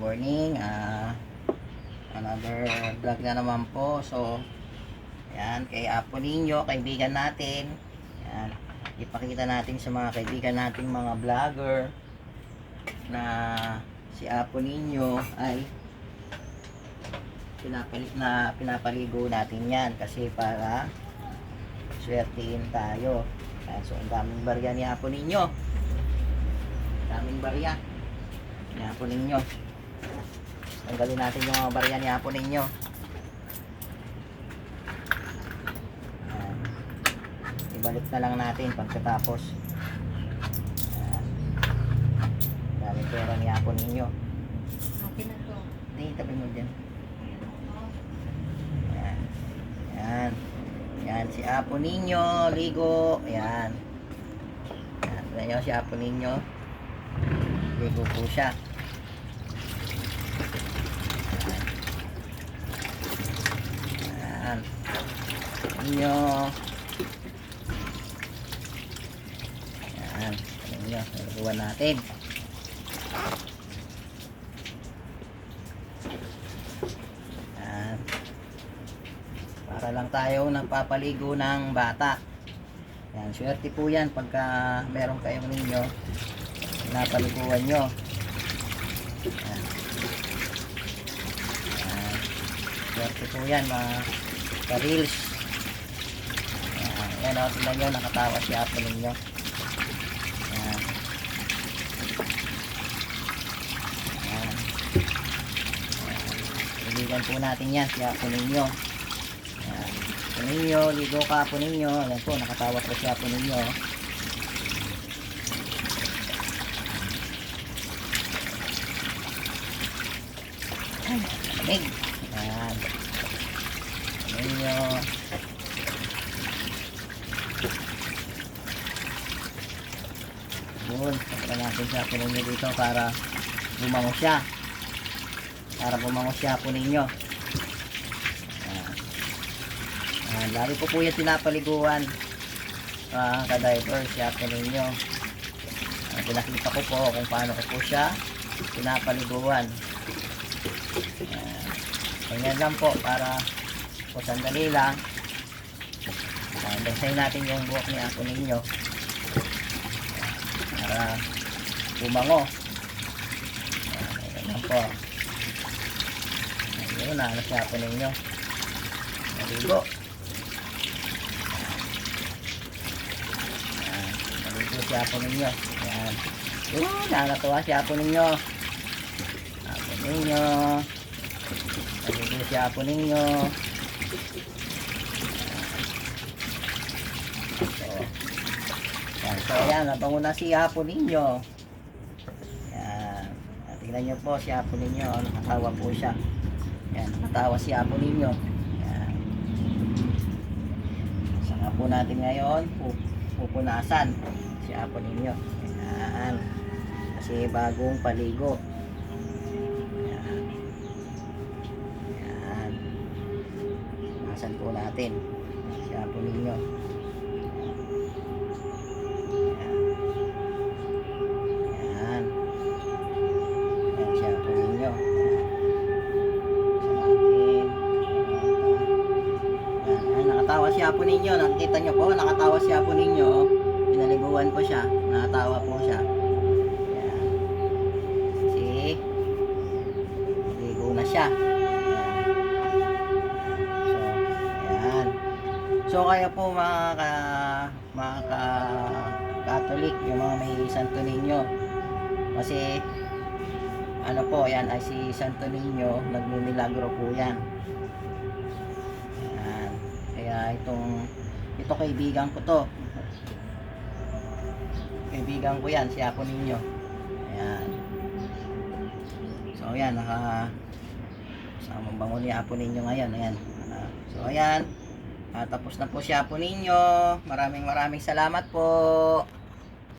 morning. Another vlog na naman po. So, ayan, kay Apo Ninyo, kaibigan natin. Ayan, ipakita natin sa mga kaibigan nating mga vlogger na si Apo Ninyo ay pinapaligo natin yan kasi para swertihin tayo. Ayan, so, ang daming barya ni Apo Ninyo. Daming barya ni Apo Ninyo. Tanggalin natin yung mga barya ni Apo Ninyo. Ayan. Ibalik na lang natin pagkatapos. Ayan. Daming pera ni Apo Ninyo. Akin na to. Hindi, tabi mo dyan. Ayan. Ayan. Ayan, si Apo Ninyo, ligo. Ayan. Ayan, tignan nyo si Apo Ninyo. Ligo po siya. Ayan. Ninyo. Ayan. Ninyo, naliguan natin. Ayan. Para lang tayo nagpapaligo ng bata. Ayan, swerte po yan pagka meron kayong ninyo napaliguan nyo. Ayan. Ayan. Swerte po yan mga ka-reels. Ayan, ayan o, tingnan nyo, nakatawa si Apo Ninyo. Ayan. Ayan. Iligan po natin yan si Apo Ninyo. Ayan. Apo Ninyo, ligo ka Apo Ninyo. Ayan po, nakatawa po si Apo Ninyo. Ay, lamig. Ayan. Apo Ninyo. Yun, pagkakas natin si Apo Ninyo dito para bumango siya. Para bumango siya Apo Ninyo. Lagi ko po yung pinapaliguan ka-diver si Apo Ninyo. Pinakita ko po kung paano ko po siya pinapaliguan. Ganyan lang po para po sandali lang. Basahin natin yung buhok ni Apo Ninyo para bumango. Ganyan lang po. Ayun na si Apo Ninyo. Maligo. Si Apo Ninyo. Ayan. Nakakatuwa si Apo Ninyo. Apo Ninyo. Naligo si Apo Ninyo. So, ayan. Nabango na si Apo Ninyo. Ayan. Tingnan nyo po si Apo Ninyo. Nakatawa po siya. Ayan. Nakatawa si Apo Ninyo. Ayan. Saka po natin ngayon pupunasan si Apo Ninyo. Ayan. Kasi bagong paligo. Ayan. Ayan. Punasan po natin si Apo Ninyo. Ayan. Ayan si Apo Ninyo. Ayan. Nakatawa si Apo Ninyo. Nakikita nyo po, nakatawa si Apo Ninyo. Pinaliguan ko siya. Nakatawa po siya. Ayan. See? Naligo na siya. Ayan. So, kaya po mga Catholic, yung mga may Santo Niño. Kasi, ano po, yan ay si Santo Niño, nagmimilagro po yan. Ayan. Kaya ito kaibigan ko to. Kaibigan ko yan, si Apo Ninyo. Ayan. So, ayan, samang bango ni Apo Ninyo ngayon. Ayan. So, ayan. Tapos na po si Apo Ninyo. Maraming salamat po.